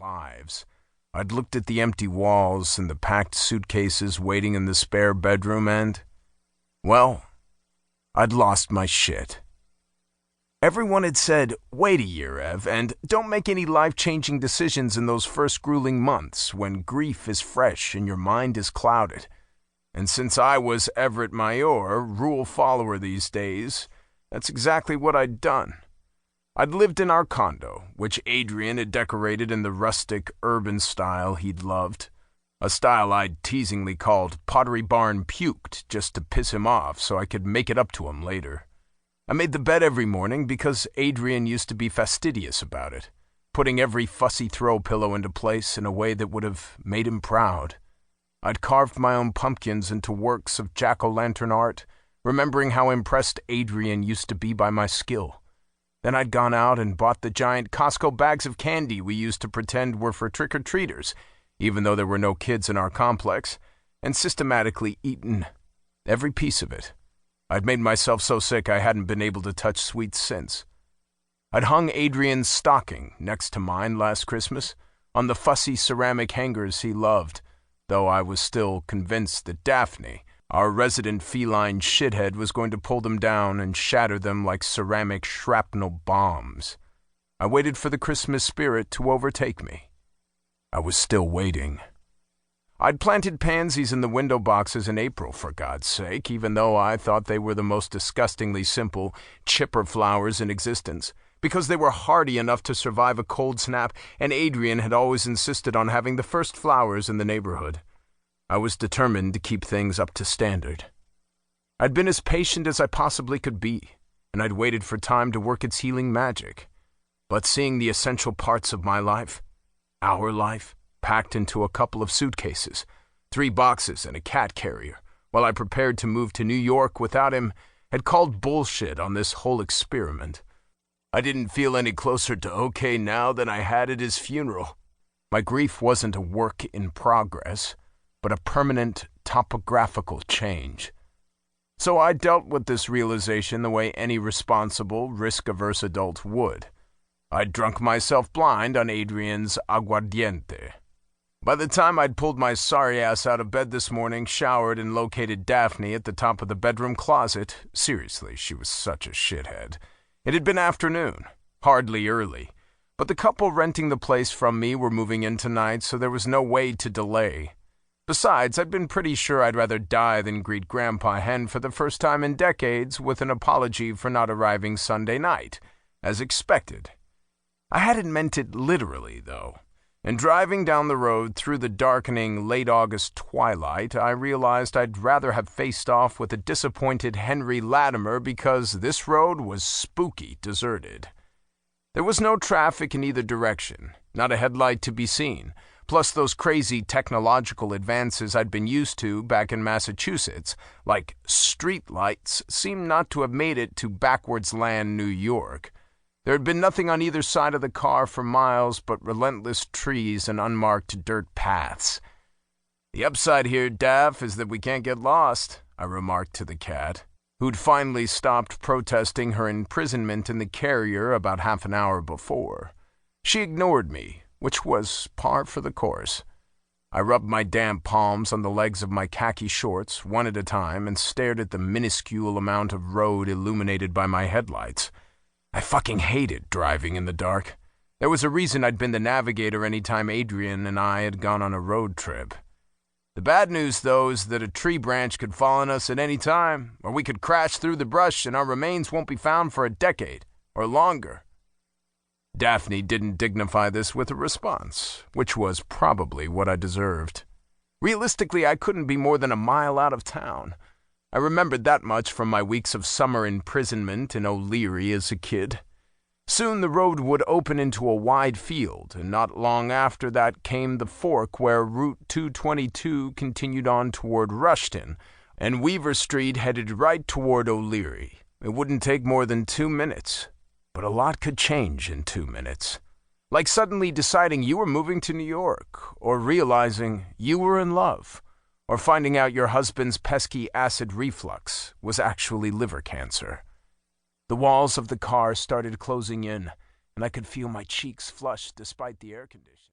lives. I'd looked at the empty walls and the packed suitcases waiting in the spare bedroom and, well, I'd lost my shit. Everyone had said, wait a year, Ev, and don't make any life-changing decisions in those first grueling months when grief is fresh and your mind is clouded. And since I was Everett Maior, rule follower these days, that's exactly what I'd done. I'd lived in our condo, which Adrian had decorated in the rustic, urban style he'd loved. A style I'd teasingly called Pottery Barn Puked just to piss him off so I could make it up to him later. I made the bed every morning because Adrian used to be fastidious about it, putting every fussy throw pillow into place in a way that would have made him proud. I'd carved my own pumpkins into works of jack-o'-lantern art, remembering how impressed Adrian used to be by my skill. Then I'd gone out and bought the giant Costco bags of candy we used to pretend were for trick-or-treaters, even though there were no kids in our complex, and systematically eaten every piece of it. I'd made myself so sick I hadn't been able to touch sweets since. I'd hung Adrian's stocking next to mine last Christmas, on the fussy ceramic hangers he loved, though I was still convinced that Daphne, our resident feline shithead, was going to pull them down and shatter them like ceramic shrapnel bombs. I waited for the Christmas spirit to overtake me. I was still waiting. I'd planted pansies in the window boxes in April, for God's sake, even though I thought they were the most disgustingly simple chipper flowers in existence, because they were hardy enough to survive a cold snap, and Adrian had always insisted on having the first flowers in the neighborhood. I was determined to keep things up to standard. I'd been as patient as I possibly could be, and I'd waited for time to work its healing magic. But seeing the essential parts of my life, our life, packed into a couple of suitcases, 3 boxes and a cat carrier, while I prepared to move to New York without him, had called bullshit on this whole experiment. I didn't feel any closer to okay now than I had at his funeral. My grief wasn't a work in progress, but a permanent topographical change. So I dealt with this realization the way any responsible, risk-averse adult would. I'd drunk myself blind on Adrian's aguardiente. By the time I'd pulled my sorry ass out of bed this morning, showered, and located Daphne at the top of the bedroom closet, seriously, she was such a shithead, it had been afternoon, hardly early, but the couple renting the place from me were moving in tonight, so there was no way to delay. Besides, I'd been pretty sure I'd rather die than greet Grandpa Hen for the first time in decades with an apology for not arriving Sunday night, as expected. I hadn't meant it literally, though, and driving down the road through the darkening late August twilight, I realized I'd rather have faced off with a disappointed Henry Latimer because this road was spooky deserted. There was no traffic in either direction, not a headlight to be seen, plus those crazy technological advances I'd been used to back in Massachusetts, like street lights, seemed not to have made it to backwards land New York. There had been nothing on either side of the car for miles but relentless trees and unmarked dirt paths. "The upside here, Daff, is that we can't get lost," I remarked to the cat, who'd finally stopped protesting her imprisonment in the carrier about half an hour before. She ignored me, which was par for the course. I rubbed my damp palms on the legs of my khaki shorts, one at a time, and stared at the minuscule amount of road illuminated by my headlights. I fucking hated driving in the dark. There was a reason I'd been the navigator any time Adrian and I had gone on a road trip. The bad news, though, is that a tree branch could fall on us at any time, or we could crash through the brush and our remains won't be found for a decade, or longer. Daphne didn't dignify this with a response, which was probably what I deserved. Realistically, I couldn't be more than a mile out of town. I remembered that much from my weeks of summer imprisonment in O'Leary as a kid. Soon the road would open into a wide field, and not long after that came the fork where Route 222 continued on toward Rushton, and Weaver Street headed right toward O'Leary. It wouldn't take more than 2 minutes, but a lot could change in 2 minutes. Like suddenly deciding you were moving to New York, or realizing you were in love, or finding out your husband's pesky acid reflux was actually liver cancer. The walls of the car started closing in, and I could feel my cheeks flush despite the air conditioning.